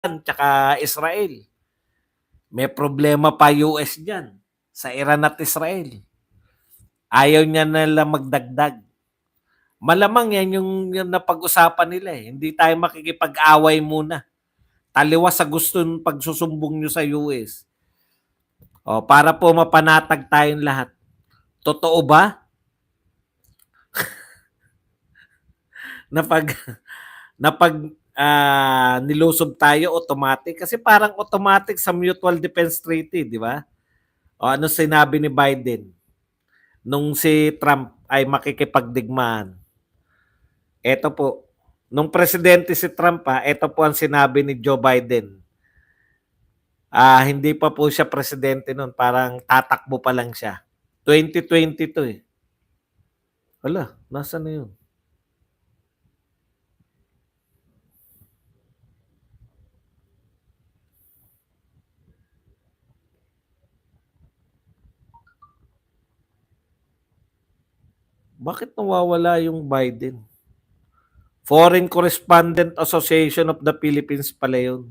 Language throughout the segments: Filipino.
tsaka Israel. May problema pa US diyan sa Iran at Israel. Ayaw niya nila magdagdag. Malamang yan yung napag-usapan nila eh. Hindi tayo makikipag-away muna. Taliwas sa gusto ng pagsusumbong nyo sa US. O, para po mapanatag tayong lahat. Totoo ba na nilusob tayo automatic? Kasi parang automatic sa Mutual Defense Treaty, di ba? O ano sinabi ni Biden nung si Trump ay makikipagdigmaan? Ito po, nung presidente si Trump ito po ang sinabi ni Joe Biden. Hindi pa po siya presidente noon, parang tatakbo pa lang siya. 2022 eh. Wala, nasaan na yun? Bakit nawawala yung Biden? Foreign Correspondent Association of the Philippines pala yun.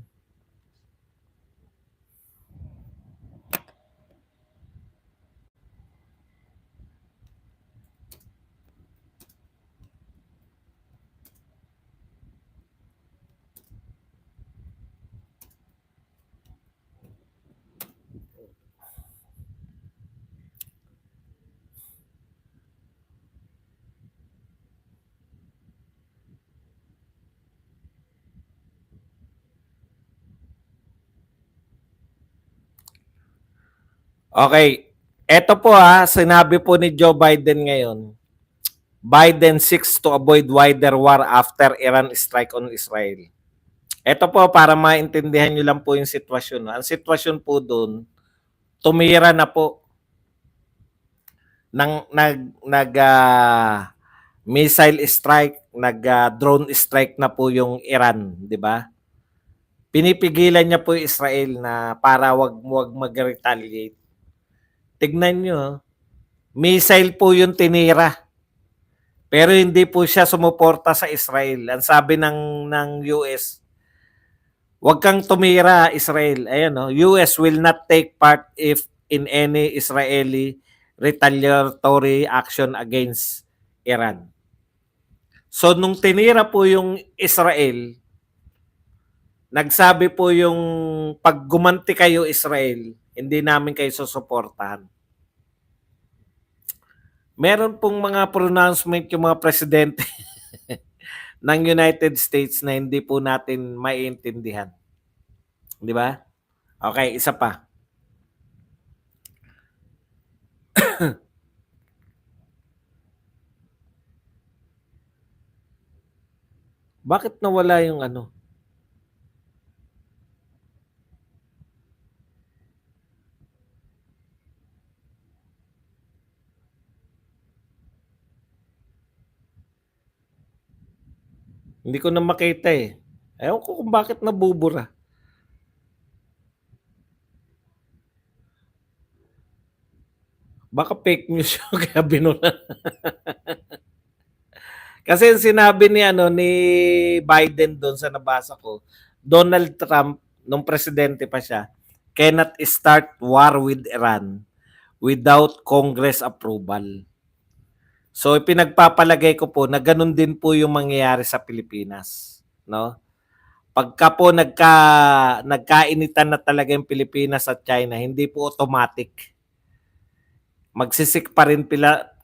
Okay. Ito po sinabi po ni Joe Biden ngayon. Biden seeks to avoid wider war after Iran strike on Israel. Ito po para maintindihan nyo lang po yung sitwasyon. Ang sitwasyon po doon, tumira na po missile strike, drone strike na po yung Iran, di ba? Pinipigilan niya po yung Israel na para wag mag-retaliate. Tignan nyo, missile po yung tinira. Pero hindi po siya sumuporta sa Israel. Ang sabi ng US, wag kang tumira, Israel. Ayan, no? US will not take part if in any Israeli retaliatory action against Iran. So, nung tinira po yung Israel, nagsabi po yung pag gumanti kayo, Israel, hindi namin kayo susuportahan. Meron pong mga pronouncement yung mga presidente ng United States na hindi po natin maiintindihan. Di ba? Okay, isa pa. Bakit nawala yung ano? Hindi ko na makita eh. Ewan ko kung bakit nabubura. Baka fake news yun kaya binura. Kasi sinabi ni Biden doon sa nabasa ko, Donald Trump nung presidente pa siya, cannot start war with Iran without Congress approval. So ipinagpapalagay ko po na ganun din po yung mangyayari sa Pilipinas, no? Pagka po nagkainitan na talaga yung Pilipinas at China, hindi po automatic. Magsisik pa rin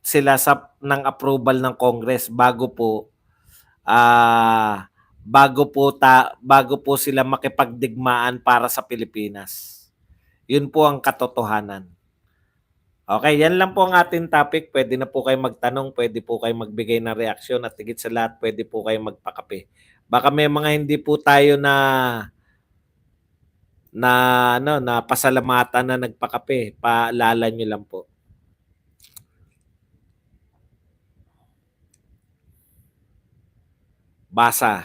sila ng approval ng Congress bago po bago po sila makipagdigmaan para sa Pilipinas. Yun po ang katotohanan. Okay, yan lang po ang ating topic. Pwede na po kayo magtanong, pwede po kayo magbigay ng reaksyon at higit sa lahat, pwede po kayo magpakape. Baka may mga hindi po tayo na pasalamatan na nagpakape, paalala nyo lang po. Basa.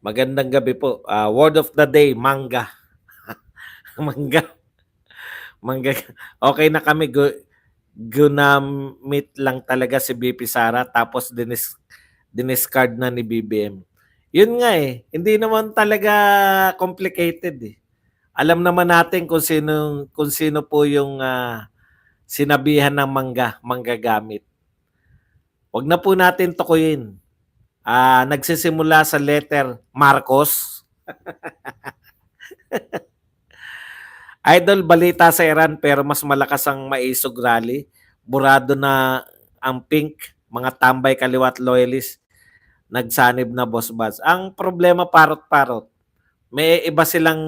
Magandang gabi po. Word of the day, manga. Mangga. Mangga okay na kami ginamit lang talaga si BP Sara tapos diniscard na ni BBM. Yun nga eh, hindi naman talaga complicated eh. Alam naman natin kung sino po yung sinabihan ng manggagamit. Huwag na po natin tukuyin. Nagsisimula sa letter Marcos. Idol, balita sa Iran pero mas malakas ang maisog rally. Burado na ang pink, mga tambay kaliwat loyalist, nagsanib na boss buzz. Ang problema parot-parot. May iba silang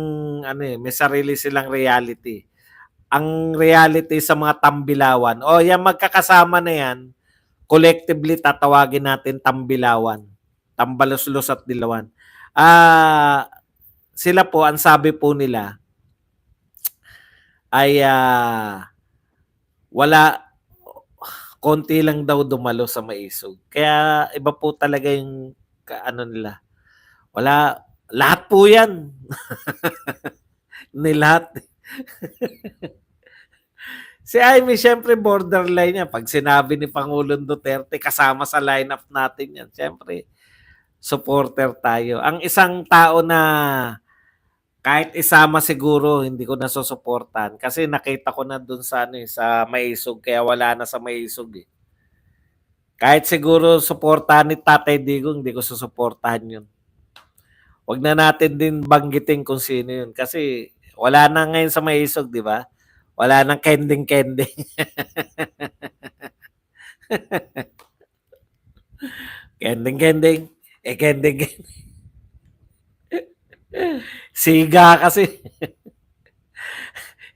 may sarili silang reality. Ang reality sa mga tambilawan, yan magkakasama na yan, collectively tatawagin natin tambilawan. Tambalos-los at dilawan. Sila po, ang sabi po nila, ay konti lang daw dumalo sa maisog. Kaya iba po talaga yung nila. Lahat po yan. Ni lahat. Si Amy, syempre borderline yan. Pag sinabi ni Pangulong Duterte, kasama sa lineup natin yan. Syempre, supporter tayo. Ang isang tao na kahit isama siguro hindi ko nasusuportahan kasi nakita ko na dun sa sa Maisog kaya wala na sa Maisog eh. Kahit siguro suportahan ni Tatay Digong, hindi ko susuportahan yun. Huwag na natin din banggitin kung sino yun kasi wala na ngayon sa Maisog, di ba? Wala nang kending-kending. Kending-kending. Kending-kending. Siga kasi.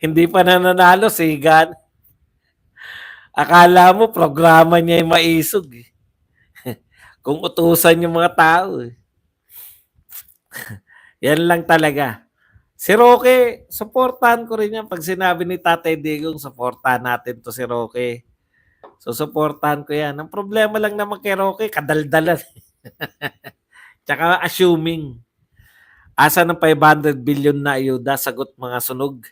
Hindi pa nananalo, siga. Akala mo, programa niya yung maisog. Eh. Kung utusan yung mga tao. Eh. Yan lang talaga. Si Roque, supportahan ko rin yan. Pag sinabi ni Tatay Digong, supportahan natin to si Roque. So, supportahan ko yan. Ang problema lang naman kay Roque, kadaldalan. Tsaka assuming. Asa ng 500 billion na ayuda? Sagot mga sunog.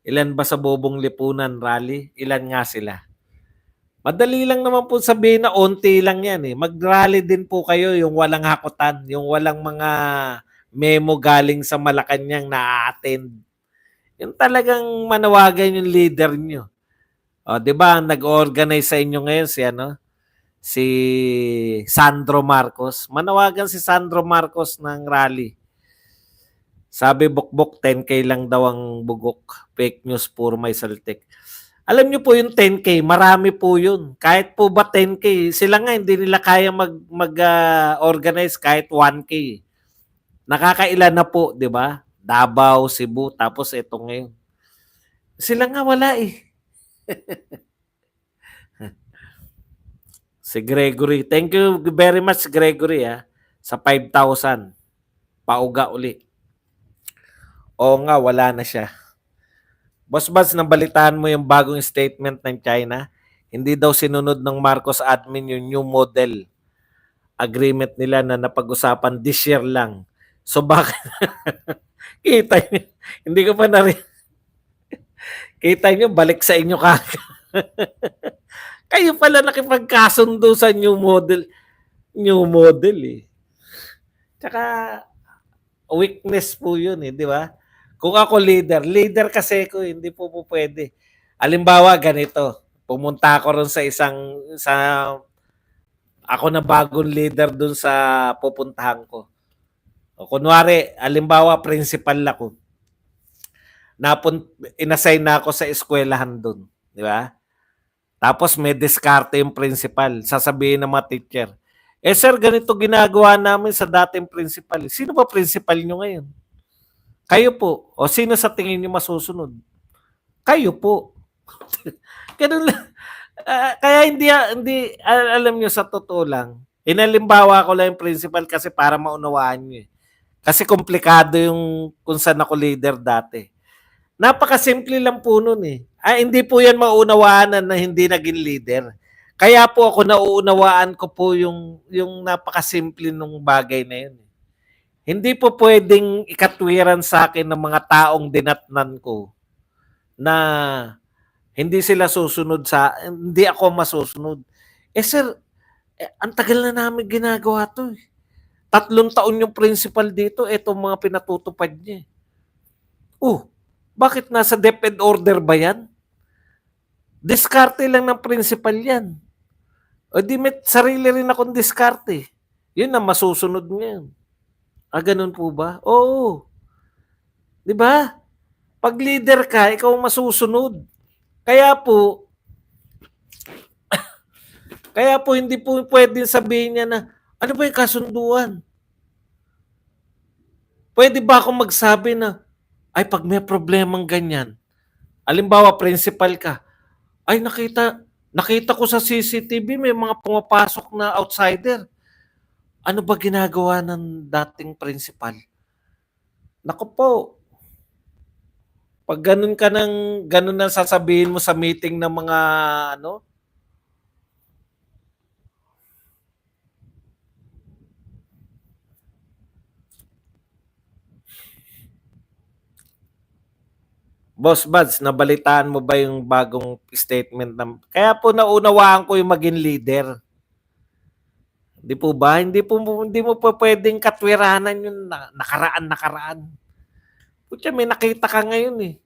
Ilan ba sa bobong lipunan rally? Ilan nga sila? Madali lang naman po sabihin na onti lang yan eh. Mag-rally din po kayo yung walang hakutan, yung walang mga memo galing sa Malacanang na attend. Yung talagang manawagan yung leader nyo. O, 'di ba? Nag-organize sa inyo ngayon si Sandro Marcos. Manawagan si Sandro Marcos ng rally. Sabi Bukbok, 10K lang daw ang bugok. Fake news, puro may saltik. Alam niyo po yung 10K, marami po yun. Kahit po ba 10K, sila nga hindi nila kaya mag-organize kahit 1K. Nakakailan na po, di ba? Davao, Cebu, tapos ito ngayon. Sila nga wala eh. Si Gregory. Thank you very much, Gregory, sa 5,000. Pauga uli. Oo nga, wala na siya. Boss Baz, nabalitaan mo yung bagong statement ng China? Hindi daw sinunod ng Marcos admin yung new model agreement nila na napag-usapan this year lang. So bakit? Kita nyo, hindi ko pa kita nyo, balik sa inyo kagad. Kayo pala nakipagkasundo sa new model. New model eh. Tsaka weakness po yun eh, di ba? Kung ako leader kasi ko, hindi po pwede. Halimbawa, ganito, pumunta ako ron ako na bagong leader dun sa pupuntahan ko. O, kunwari, halimbawa, principal ako. Inassign na ako sa eskwelahan dun. Di ba? Tapos may diskarte yung principal. Sasabihin ng mga teacher, sir, ganito ginagawa namin sa dating principal. Sino ba principal nyo ngayon? Kayo po. O sino sa tingin niyo masusunod? Kayo po. Ganun lang. Kaya hindi alam niyo sa totoo lang. Inalimbawa ko lang yung principal kasi para maunawaan niyo. Kasi komplikado yung kung saan ako leader dati. Napakasimple lang po nun eh. Hindi po yan maunawaan na hindi naging leader. Kaya po ako nauunawaan ko po yung napakasimple nung bagay na yun. Hindi po pwedeng ikatwiran sa akin ng mga taong dinatnan ko na hindi sila susunod sa hindi ako masusunod. Eh sir, ang tagal na namin ginagawa 'to, eh. 3 taon yung principal dito, etong mga pinatutupad niya, eh. Oh, bakit nasa DepEd order ba 'yan? Diskarte lang ng principal 'yan. O di may sarili rin akong diskarte. 'Yun ang masusunod ngayon. Ah, gano'n po ba? Oo, 'di ba? 'Pag leader ka, ikaw ang masusunod. Kaya po kaya po hindi po puwedeng sabihin niya na, "Ano ba yung kasunduan?" Puwede ba akong magsabi na, "Ay 'pag may problemang ganyan," halimbawa principal ka, "Ay nakita ko sa CCTV may mga pumapasok na outsider. Ano ba ginagawa ng dating principal?" Naku po, 'pag gano'n ang sasabihin mo sa meeting ng mga ano, Boss Buds, nabalitaan mo ba yung bagong statement ng kaya po naunawaan ko yung maging leader. 'Di po ba? Hindi mo po puwedeng katwiranan yung nakaraan. Putya may nakita ka ngayon, eh.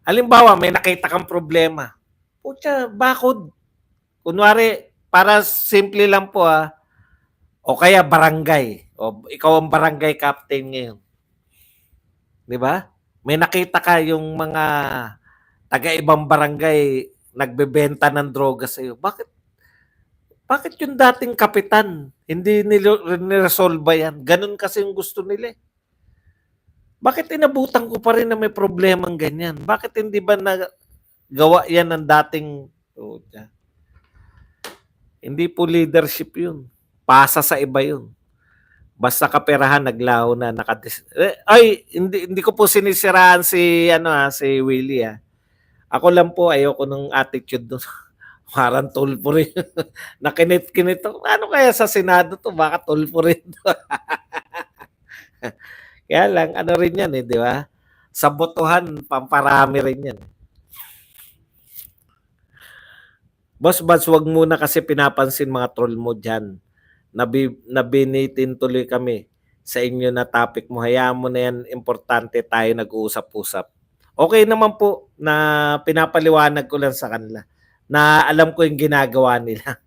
Halimbawa, may nakita kang problema, putya bakod. Kunwari, para simple lang po, o kaya barangay, o ikaw ang barangay captain ngayon, 'di ba? May nakita ka yung mga taga-ibang barangay nagbebenta ng droga sa'yo. Bakit yung dating kapitan hindi niresolba yan? Ganun kasi yung gusto nila, eh. Bakit inabutan ko pa rin na may problemang ganyan? Bakit hindi ba nagawa yan ng dating hindi po leadership yun. Pasa sa iba yun. Basta kaperahan naglaho na ay hindi ko po sinisiraan si si Willie. Ako lang po ayoko ng attitude doon. Parang tulpo rin. Nakinit-kinit ako. Ano kaya sa Senado to? Baka tulpo rin. Kaya lang, ano rin yan eh, di ba? Sa botohan, pamparami rin yan. Boss Bats, wag muna kasi pinapansin mga troll mo dyan. Nabinitin tuloy kami sa inyo na topic mo. Hayaan mo na yan, importante tayo nag-uusap-usap. Okay naman po na pinapaliwanag ko lang sa kanila na alam ko yung ginagawa nila.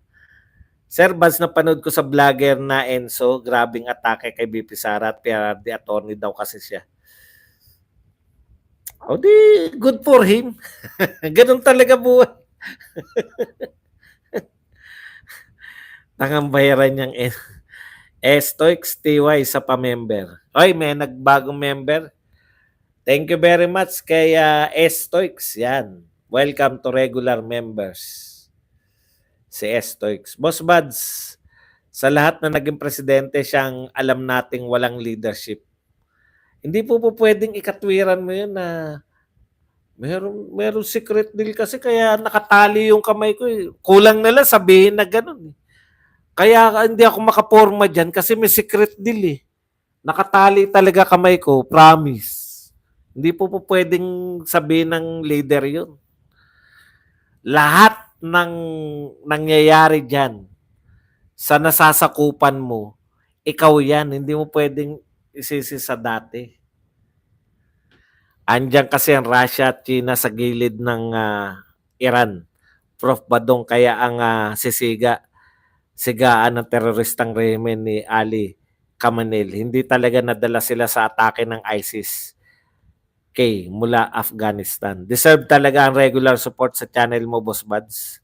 Sir, Bans, napanood ko sa vlogger na Enzo, grabing atake kay BP Sara at PRD attorney daw kasi siya. O di, good for him. Ganun talaga buhay. Tangang bayaran niyang Stoics TY sa pa-member. Oy, may nagbagong member. Thank you very much kay Stoics. Yan. Welcome to regular members. Si Stoics. Boss Buds, sa lahat na naging presidente siyang alam nating walang leadership. Hindi po pwedeng ikatwiran mo yun na meron secret deal kasi kaya nakatali yung kamay ko. Eh. Kulang na lang sabihin na ganun. Eh. Kaya hindi ako makaporma dyan kasi may secret deal eh. Nakatali talaga kamay ko, promise. Hindi po pwedeng sabihin ng leader yun. Lahat ng nangyayari dyan sa nasasakupan mo, ikaw yan. Hindi mo pwedeng isisi sa dati. Andiyan kasi ang Russia at China sa gilid ng Iran. Prof. Badong kaya ang sigaan ng teroristang rehimen ni Ali Khamenei. Hindi talaga nadala sila sa atake ng ISIS mula Afghanistan. Deserve talaga ang regular support sa channel mo, Boss Buds.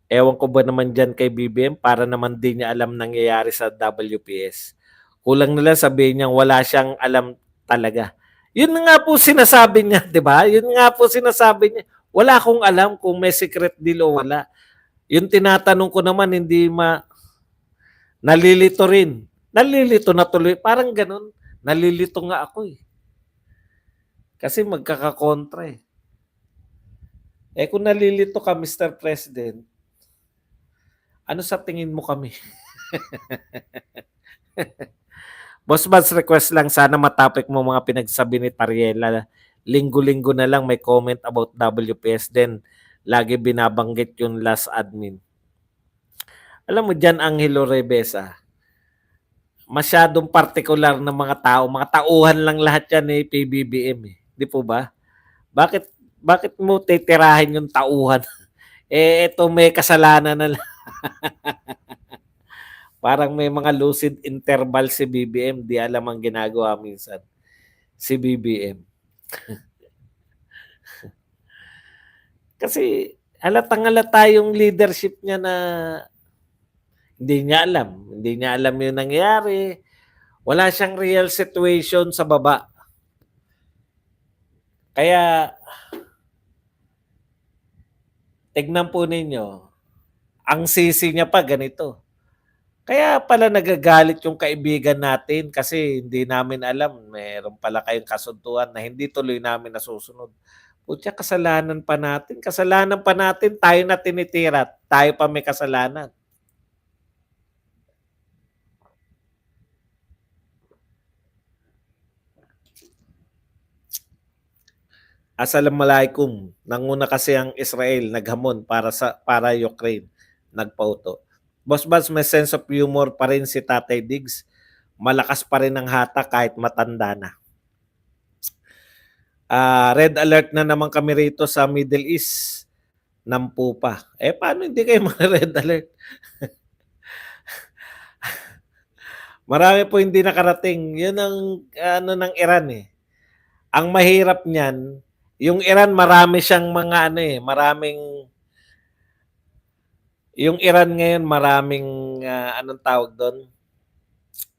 Ewan ko ba naman dyan kay BBM para naman din niya alam nangyayari sa WPS. Kulang nila sabihin niya wala siyang alam talaga. Yun nga po sinasabi niya, di ba? Yun nga po sinasabi niya. Wala akong alam kung may secret deal o wala. Yung tinatanong ko naman, nalilito rin. Nalilito na tuloy. Parang ganun. Nalilito nga ako eh. Kasi magkakakontra eh. Kung nalilito ka, Mr. President, ano sa tingin mo kami? Boss Bans, request lang sana matapik mo mga pinagsabi ni Tariela linggo-linggo na lang may comment about WPS, then lagi binabanggit yung last admin. Alam mo diyan, Angelo Revesa, masyadong partikular ng mga tao, mga tauhan lang lahat yan ni PBBM eh. Di po ba? Bakit mo titirahin yung tauhan? Ito may kasalanan na lang. Parang may mga lucid interval si BBM, di alam ang ginagawa minsan. Si BBM. Kasi halatang-halata yung leadership niya na hindi niya alam. Hindi niya alam yung nangyayari. Wala siyang real situation sa baba. Kaya, tignan po ninyo, ang sisi niya pa ganito. Kaya pala nagagalit yung kaibigan natin kasi hindi namin alam, meron pala kayong kasunduan na hindi tuloy namin nasusunod. Putya, kasalanan pa natin. Kasalanan pa natin, tayo na tinitira. Tayo pa may kasalanan. Assalamualaikum. Nanguna kasi ang Israel, naghamon para Ukraine, nagpauto. Boss Bas, may sense of humor pa rin si Tatay Diggs. Malakas pa rin ang hata kahit matanda na. Red alert na naman kami rito sa Middle East. Nampu pa. Paano hindi kayo red alert? Marami po hindi nakarating. Yun ang ano ng Iran eh. Ang mahirap niyan, yung Iran marami siyang mga yung Iran ngayon maraming anong tawag doon?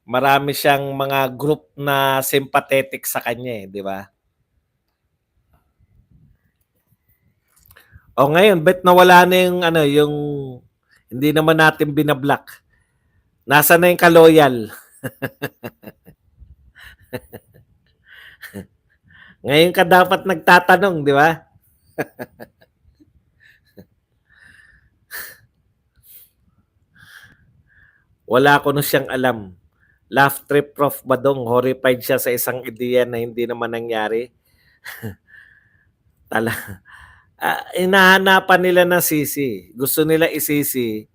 Marami siyang mga group na sympathetic sa kanya di ba? O ngayon, bet nawala na yung yung hindi naman natin binablock. Nasa na yung kaloyal? Ngayon ka dapat nagtatanong, di ba? Wala ko na siyang alam. Laugh trip Prof. Badong, horrified siya sa isang ideya na hindi naman nangyari. Hinahanapan nila ng sisi. Gusto nila isisi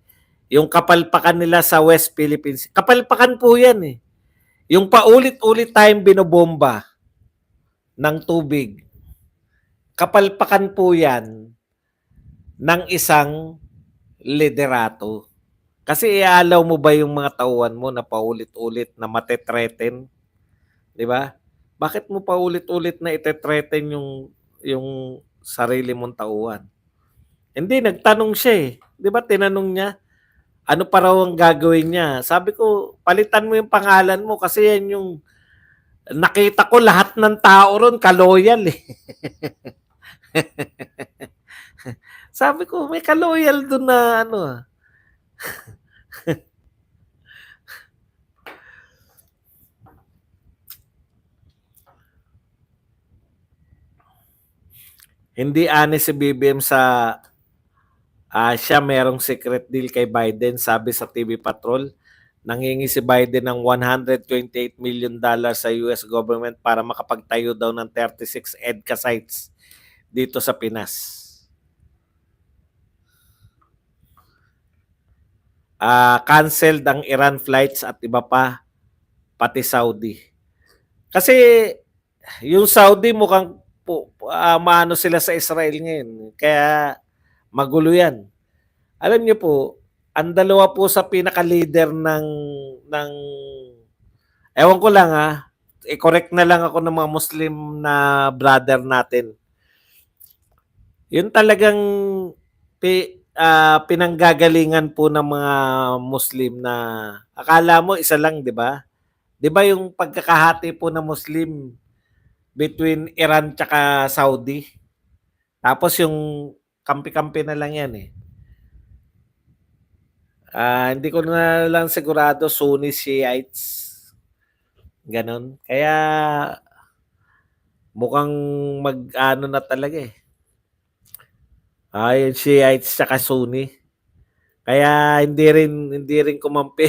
yung kapalpakan nila sa West Philippines. Kapalpakan po yan eh. Yung paulit-ulit tayong binobomba ng tubig. Kapalpakan po yan ng isang liderato. Kasi ialaw mo ba yung mga tauhan mo na paulit-ulit na matetreten? Di ba? Bakit mo paulit-ulit na itetreten yung sarili mong tauhan? Hindi, nagtanong siya eh. Di ba tinanong niya, ano pa raw ang gagawin niya? Sabi ko, palitan mo yung pangalan mo kasi yan yung nakita ko lahat ng tao ron kaloyal eh. Sabi ko, may kaloyal doon na Hindi honest si BBM sa siya merong secret deal kay Biden, sabi sa TV Patrol. Nangingi si Biden ng $128 million sa US government para makapagtayo daw ng 36 EDCA sites dito sa Pinas. Canceled ang Iran flights at iba pa, pati Saudi. Kasi yung Saudi mukhang maano sila sa Israel ngayon. Kaya magulo yan. Alam niyo po, ang dalawa po sa pinaka-leader ng ewan ko lang i-correct na lang ako ng mga Muslim na brother natin. Yun talagang pinanggagalingan po ng mga Muslim na akala mo isa lang, di ba? Di ba yung pagkakahati po ng Muslim between Iran tsaka Saudi? Tapos yung kampi-kampi na lang yan eh. Hindi ko na lang sigurado Sunni Shiites. Ganon. Kaya mukhang mag-ano na talaga eh. Yung Shiites tsaka Sunni. Kaya hindi rin kumampi.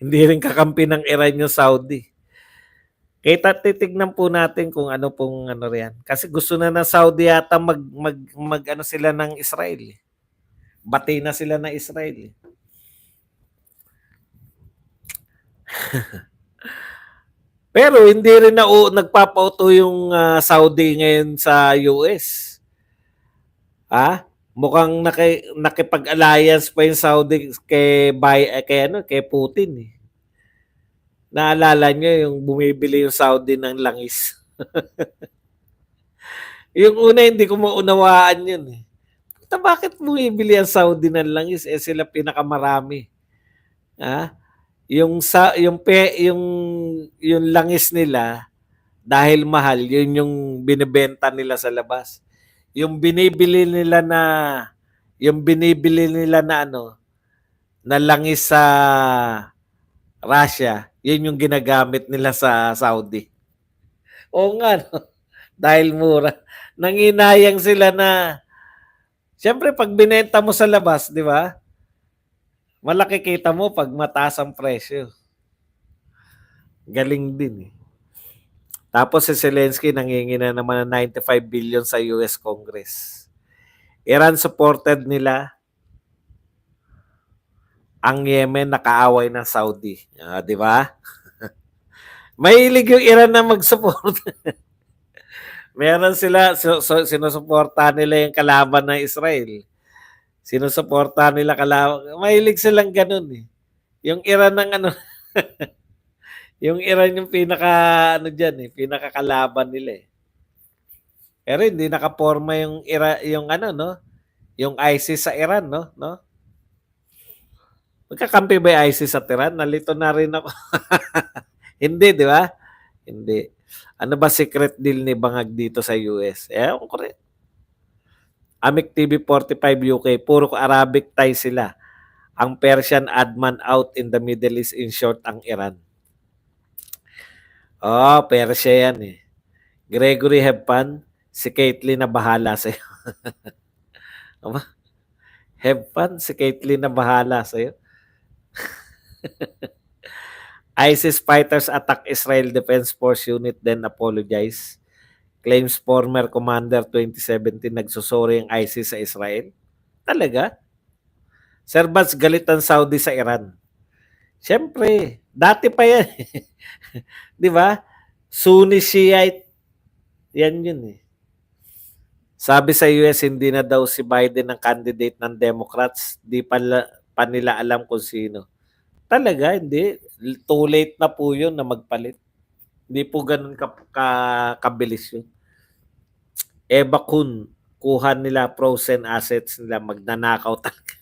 Hindi rin kakampi ng Iran yung Saudi. Kita titignan po natin kung ano pong ano riyan. Kasi gusto na ng Saudi yata mag ano sila ng Israel. Bati na sila ng Israel. Pero hindi rin na nagpapauto yung Saudi ngayon sa US. Mukhang nakipag-alliance pa yung Saudi kay Putin eh. Naalala nyo yung bumibili yung Saudi ng langis. Yung una hindi ko maunawaan yun eh. Bakit bumibili ang Saudi ng langis? Sila pinakamarami. Yung langis nila dahil mahal, yun yung binebenta nila sa labas. Yung binibili nila na na langis sa Russia, yun yung ginagamit nila sa Saudi. Oo nga, no? Dahil mura. Nanginayang sila na, siyempre pag binenta mo sa labas, di ba? Malaki kita mo pag mataas ang presyo. Galing din eh. Tapos si Zelensky nangingi na naman ng 95 billion sa US Congress. Iran supported nila ang Yemen nakaaway ng Saudi. Di ba? Mahilig yung Iran na mag-support. Meron sila, sinusuporta nila yung kalaban ng Israel. Sinusuporta nila kalaban. Mahilig silang ganun eh. Yung Iran ng yung Iran yung pinakakalaban nila eh. Pero hindi nakaporma yung yung ISIS sa Iran, no? Magkakampi ba yung ISIS sa Iran? Nalito na rin ako. Hindi, di ba? Hindi. Ano ba secret deal ni Bangag dito sa US? Ewan ko rin. Amik TV 45 UK, puro Arabic Thai sila. Ang Persian adman out in the Middle East, in short, ang Iran. Persia yan eh. Gregory have fun. Si Caitlyn na bahala sa'yo. Have fun. Si Caitlyn na bahala sa'yo. ISIS fighters attack Israel Defense Force unit then apologize. Claims former commander 2017 nagsusuri ang ISIS sa Israel. Talaga? Sir Bats, galit ang Saudi sa Iran. Siyempre, dati pa yan. Di ba? Sunni Shiite. Yan yun eh. Sabi sa US, hindi na daw si Biden ang candidate ng Democrats. Di pa nila alam kung sino. Talaga, hindi. Too late na po yun na magpalit. Hindi po ganun kabilis yun. Eva Kun, kuha nila frozen assets nila, magnanakaw talaga.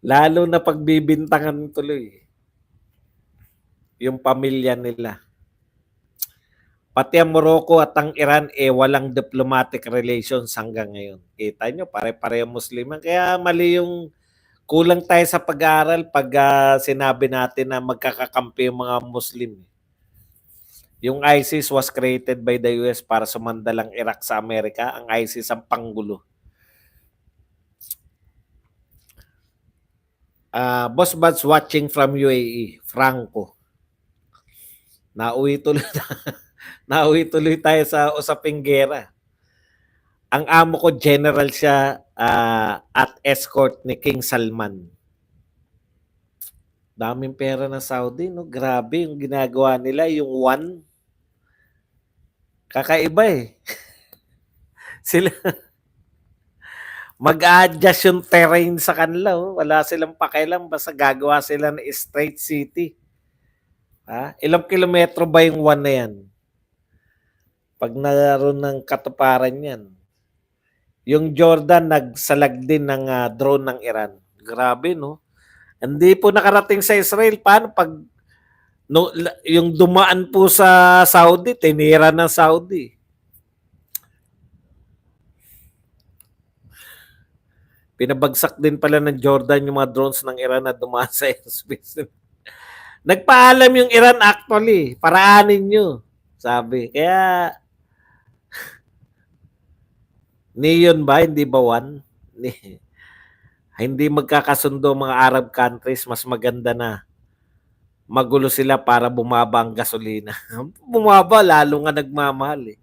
Lalo na pagbibintangan tuloy. Yung pamilya nila. Pati ang Morocco at ang Iran walang diplomatic relations hanggang ngayon. Kita nyo, pare-pareho Muslim. Kaya mali yung kulang tayo sa pag-aaral pag sinabi natin na magkakakampi yung mga Muslim. Yung ISIS was created by the US para sumandalang Iraq sa Amerika. Ang ISIS ang panggulo. Boss Buds watching from UAE, Franco. Nauwi tuloy tayo sa usaping gera. Ang amo ko, general siya at escort ni King Salman. Daming pera ng Saudi, no? Grabe yung ginagawa nila, yung one. Kakaiba eh. Sila mag-adjust yung terrain sa kanila. Wala silang pakialam, basta gagawa sila ng straight city. Ilang kilometro ba yung one na yan? Pag naroon ng katuparan yan. Yung Jordan, nagsalag din ng drone ng Iran. Grabe, no? Hindi po nakarating sa Israel. Paano pag yung dumaan po sa Saudi, tinira ng Saudi. Pinabagsak din pala ng Jordan yung mga drones ng Iran na dumaan sa airspace. Nagpaalam yung Iran actually, paraanin nyo. Sabi. Kaya, niyon ba? Hindi ba one? Hindi magkakasundo mga Arab countries. Mas maganda na magulo sila para bumaba ang gasolina. Bumaba, lalo nga nagmamahal eh.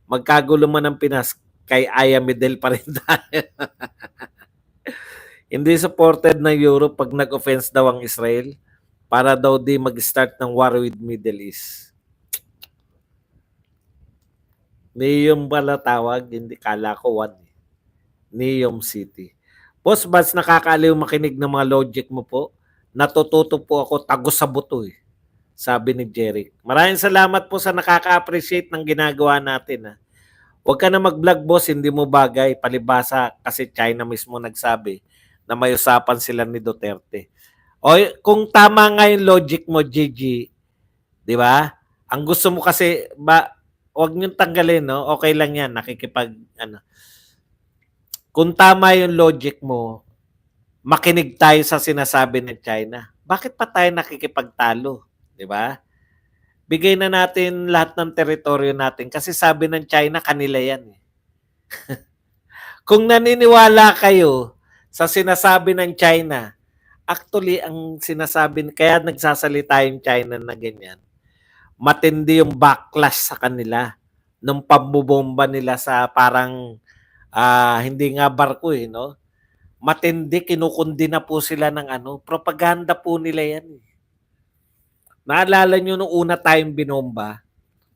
Magkagulo man ang Pinas, kay Aya Midel pa rin tayo. Hindi supported ng Europe pag nag-offense daw ang Israel para daw di mag-start ng war with Middle East. Neom pala tawag, hindi kala ko one. Neom City. Boss Bats, nakakaaliw makinig ng mga logic mo po. Natututo po ako tagos sa buto eh. Sabi ni Jeric. Maraming salamat po sa nakaka-appreciate ng ginagawa natin. Ha. Huwag ka na mag-vlog boss, hindi mo bagay. Palibasa kasi China mismo nagsabi na may usapan sila ni Duterte. O kung tama nga yung logic mo, Gigi, di ba? Ang gusto mo kasi, huwag niyong tanggalin, no? Okay lang yan, Kung tama yung logic mo, makinig tayo sa sinasabi ng China. Bakit pa tayo nakikipagtalo? Di ba? Bigay na natin lahat ng teritoryo natin kasi sabi ng China, kanila yan. Kung naniniwala kayo sa sinasabi ng China, actually, ang sinasabi, kaya nagsasalita yung China na ganyan, matindi yung backlash sa kanila nung pambubomba nila sa parang hindi nga barko eh, no? Matindi, kinukundi na po sila ng propaganda po nila yan. Naalala nyo nung una tayong binomba,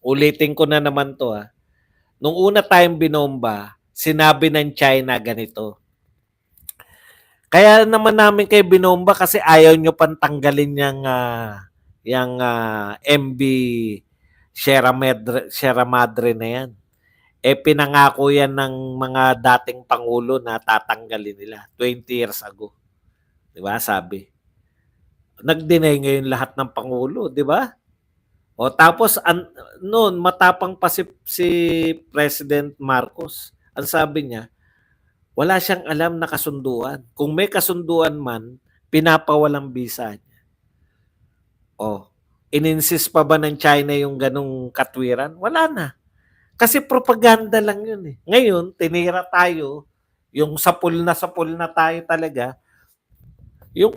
ulitin ko na naman to nung una tayong binomba, sinabi ng China ganito. Kaya naman namin kay binomba kasi ayaw nyo pang tanggalin yung MB Sierra Madre na yan. Pinangako yan ng mga dating Pangulo na tatanggalin nila 20 years ago. Di ba? Sabi. Nag-deny ngayon lahat ng Pangulo, di ba? O tapos noon matapang pa si President Marcos. Ang sabi niya, wala siyang alam na kasunduan. Kung may kasunduan man, pinapawalang bisa niya. O, ininsist pa ba ng China yung ganong katwiran? Wala na. Kasi propaganda lang yun eh. Ngayon, tinira tayo, yung sapul na tayo talaga, yung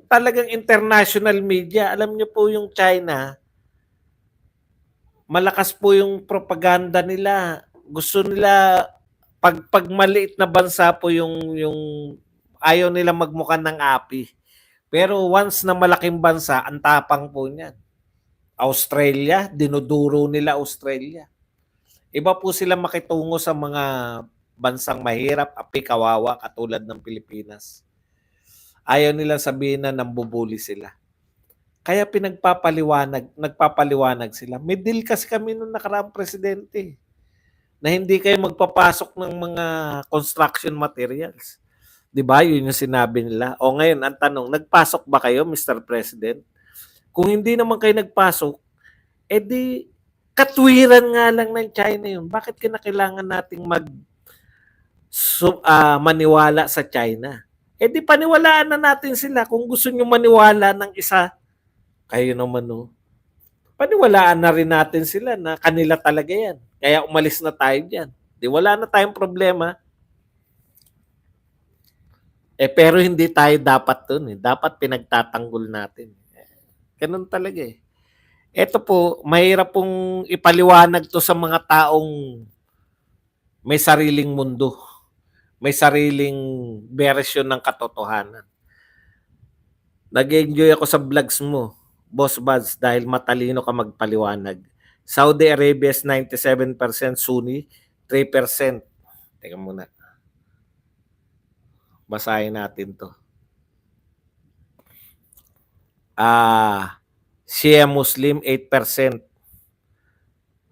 talagang international media, alam nyo po yung China, malakas po yung propaganda nila. Gusto nila, pag maliit na bansa po yung ayaw nila magmukha ng api. Pero once na malaking bansa, ang tapang po niyan. Australia, dinuduro nila Australia. Iba po sila makitungo sa mga bansang mahirap, api, kawawa, katulad ng Pilipinas. Ayaw nila sabihin na nambubuli sila. Kaya nagpapaliwanag sila. May deal kasi kami nung nakaraang presidente na hindi kayo magpapasok ng mga construction materials. 'Di ba? Yun yung sinabi nila. O ngayon, ang tanong, nagpasok ba kayo, Mr. President? Kung hindi naman kayo nagpasok, edi katwiran nga lang ng China yun. Bakit kailangan nating maniwala sa China? Eh di paniwalaan na natin sila. Kung gusto nyo maniwala ng isa, kayo naman paniwalaan na rin natin sila na kanila talaga yan. Kaya umalis na tayo dyan. Di wala na tayong problema. Pero hindi tayo dapat dun. Dapat pinagtatanggol natin. Ganun talaga eh. Ito po, mahirap pong ipaliwanag to sa mga taong may sariling mundo. May sariling version ng katotohanan. Nag-enjoy ako sa vlogs mo, Boss Buds, dahil matalino ka magpaliwanag. Saudi Arabia is 97% Sunni, 3%. Teka muna. Basahin natin to. Shia Muslim 8%,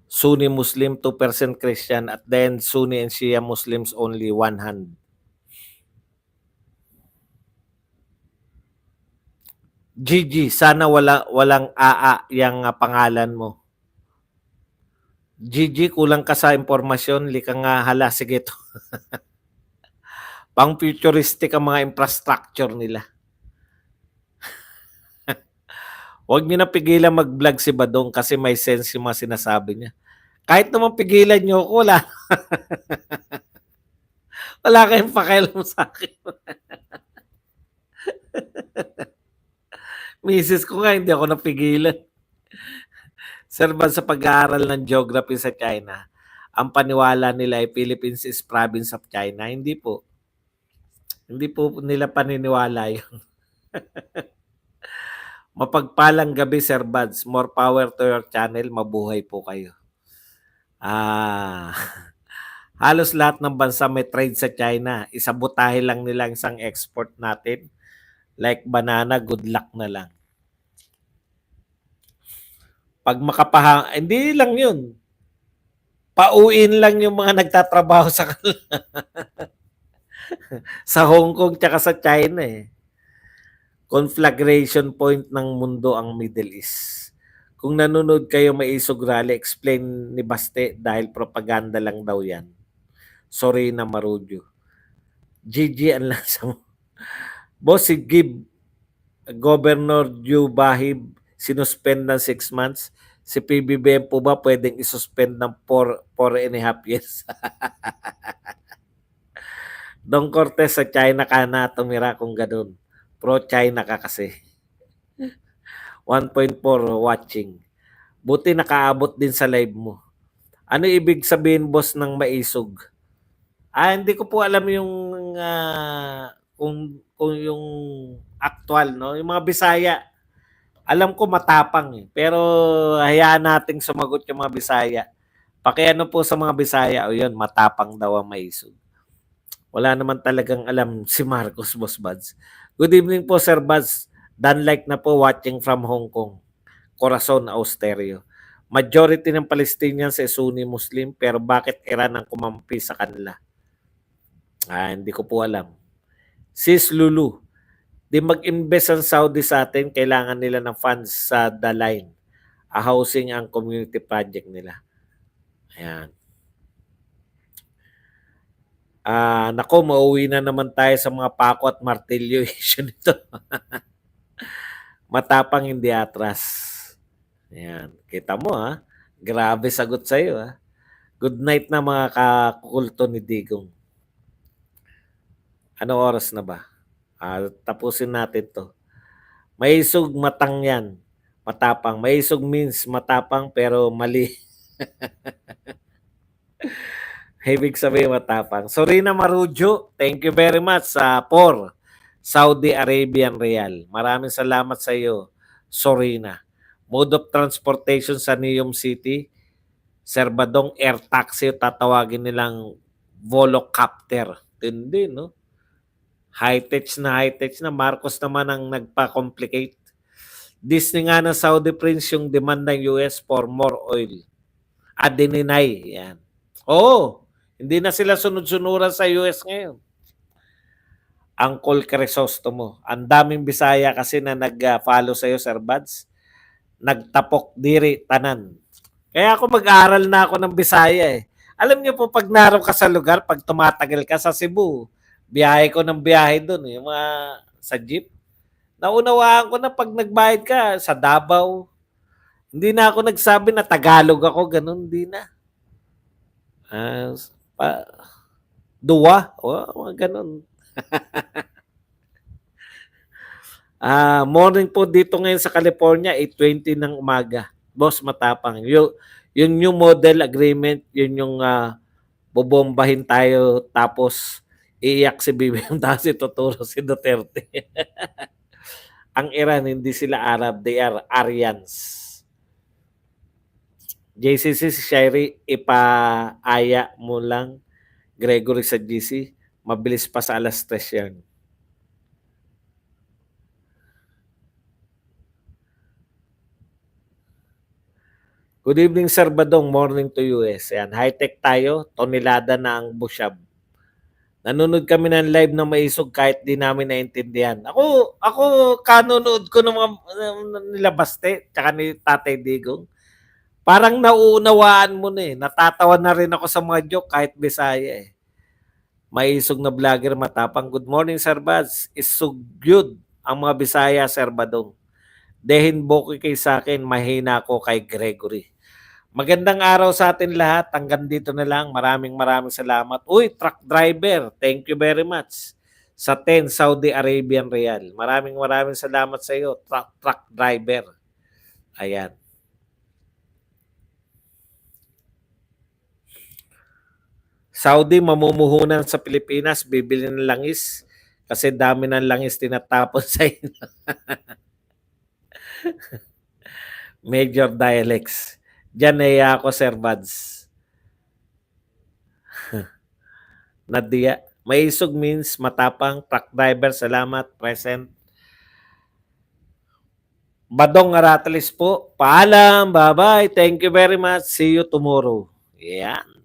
Sunni Muslim 2% Christian, at then Sunni and Shia Muslims only 100. Gigi, sana walang AA yung pangalan mo. Gigi, kulang ka sa impormasyon, lika nga hala, sige to. Pang futuristic ang mga infrastructure nila. Huwag niyo na pigilan mag-vlog si Badong kasi may sense yung mga sinasabi niya. Kahit naman pigilan niyo ako, wala. Wala kayong pakialam sa akin. Misis ko nga hindi ako napigilan. Sir, ba sa pag-aaral ng geography sa China, ang paniwala nila ay Philippines is province of China. Hindi po. Hindi po nila paniniwala yun. Mapagpalang gabi, Sir Buds. More power to your channel. Mabuhay po kayo. Ah, halos lahat ng bansa may trade sa China. Isabotahe lang nila ang isang export natin. Like banana, good luck na lang. Pag hindi lang yun. Pauin lang yung mga nagtatrabaho sa sa Hong Kong tsaka sa China eh. Conflagration point ng mundo ang Middle East. Kung nanonood kayo may isog rally, explain ni Baste dahil propaganda lang daw yan. Sorry na Marudio. GG ang lasa mo. Boss, si Governor Joe Bahib sinuspend ng 6 months. Si PBBM po ba pwedeng isuspend ng 4.5 years? Don Cortez sa China ka na tumira kung ganun. Pro-China ka kasi. 1.4 watching. Buti nakaabot din sa live mo. Ano ibig sabihin, boss, ng maisog? Hindi ko po alam yung kung yung actual, no? Yung mga Bisaya. Alam ko matapang eh. Pero hayaan nating sumagot yung mga Bisaya. Pakiano po sa mga Bisaya, o yun, matapang daw ang maisog. Wala naman talagang alam si Marcos, Boss Buds. Good evening po, Sir Buds. Danlike na po watching from Hong Kong. Corazon Austereo. Majority ng Palestinians ay Sunni Muslim pero bakit Iran ang kumampi sa kanila? Hindi ko po alam. Sis Lulu, di mag-invest ang Saudi sa atin, kailangan nila ng funds sa The Line. A housing ang community project nila. Ayan. Nako, mauwi na naman tayo sa mga pako at martilyo issue nito. Matapang hindi atras. Ayan. Kita mo ha. Grabe sagot sa'yo ha. Good night na mga kakulto ni Digong. Ano oras na ba? Tapusin natin to. Maisog matang yan. Matapang. Maisog means matapang pero mali. Ibig sabihin matapang. Sorina Marujo, thank you very much for Saudi Arabian Real. Maraming salamat sa iyo, Sorina. Mode of transportation sa Neom City, Serbadong air taxi, tatawagin nilang Volocopter. Tindi, no? High-tech na. Marcos naman ang nagpa-complicate. Disney nga ng Saudi Prince yung demand ng US for more oil. Dininay. Yan. Oo. Hindi na sila sunod-sunuran sa US ngayon. Uncle Crisostomo. Ang daming Bisaya kasi na nag-follow sa'yo, Sir Buds. Nagtapok diri tanan. Kaya ako mag-aaral na ako ng Bisaya eh. Alam niyo po, pag naroon ka sa lugar, pag tumatagal ka sa Cebu, biyahe ko ng biyahe doon, yung mga sa jeep. Naunawaan ko na pag nagbayad ka sa Davao. Hindi na ako nagsabi na Tagalog ako, ganun, hindi na. Duwa, mga ganun. Morning po dito ngayon sa California, 8:20 ng umaga. Boss, matapang. Yung new model agreement, yun yung bobombahin tayo tapos iiyak si BBM tapos ituturo si Duterte. Ang Iran, hindi sila Arab, they are Aryans. JCC si Shairi, ipaaya mo lang Gregory sa GC. Mabilis pa sa alas 3 yan. Good evening, Sir Badong. Morning to US. Ayan, high-tech tayo. Tonelada na ang bushab. Nanonood kami ng live na maisog kahit di namin naintindihan. Ako kanonood ko ng mga nila Baste tsaka ni Tatay Digong. Parang nauunawaan mo na eh. Natatawa na rin ako sa mga joke kahit Bisaya eh. Maisog na vlogger matapang. Good morning, Sir Baz. Isugyod ang mga Bisaya, Sir Badong. Dehin boki kay sa akin, mahina ako kay Gregory. Magandang araw sa atin lahat. Hanggang dito na lang. Maraming salamat. Uy, truck driver. Thank you very much. sa 10 Saudi Arabian Riyal. Maraming salamat sa iyo, truck driver. Ayan. Saudi mamumuhunan sa Pilipinas, bibili ng langis kasi dami ng langis tinatapon sa inyo. Major dialects. Diyan naiya ako, Sir Buds. Nadia. Maisog means matapang. Truck driver, salamat. Present. Badong Aratelis po. Paalam. Bye-bye. Thank you very much. See you tomorrow. Yan.